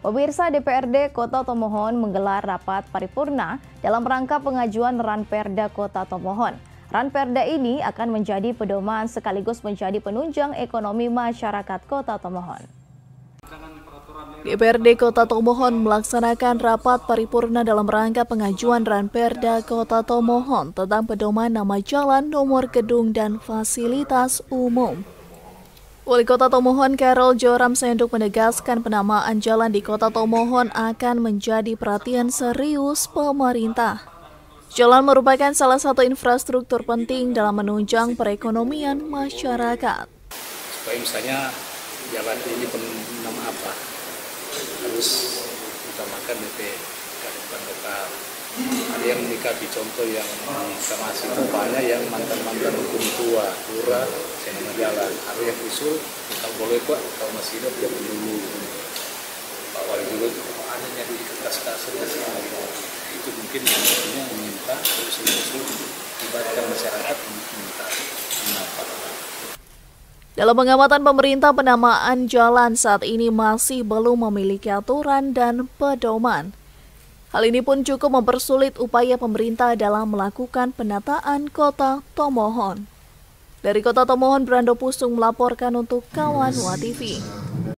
Pemirsa, DPRD Kota Tomohon menggelar rapat paripurna dalam rangka pengajuan Ranperda Kota Tomohon. Ranperda ini akan menjadi pedoman sekaligus menjadi penunjang ekonomi masyarakat Kota Tomohon. DPRD Kota Tomohon melaksanakan rapat paripurna dalam rangka pengajuan Ranperda Kota Tomohon tentang pedoman nama jalan, nomor gedung, dan fasilitas umum. Wali Kota Tomohon Carol Joram Senduk menegaskan penamaan jalan di Kota Tomohon akan menjadi perhatian serius pemerintah. Jalan merupakan salah satu infrastruktur penting dalam menunjang perekonomian masyarakat. Supaya misalnya jalan ini nama apa, harus utamakan DP kearifan lokal. Ada yang menyikapi contoh yang kita masih banyak yang mantan-mantan hukum tua, lurah, nama jalan. Ada yang usul, kalau boleh Pak, kalau masih hidup ya dulu. Pak Wali dulu adanya di kertas-kertas itu mungkin yang meminta usul-usul melibatkan masyarakat meminta kenapa. Dalam pengamatan pemerintah, penamaan jalan saat ini masih belum memiliki aturan dan pedoman. Hal ini pun cukup mempersulit upaya pemerintah dalam melakukan penataan Kota Tomohon. Dari Kota Tomohon, Brando Pusung melaporkan untuk Kawan WA TV.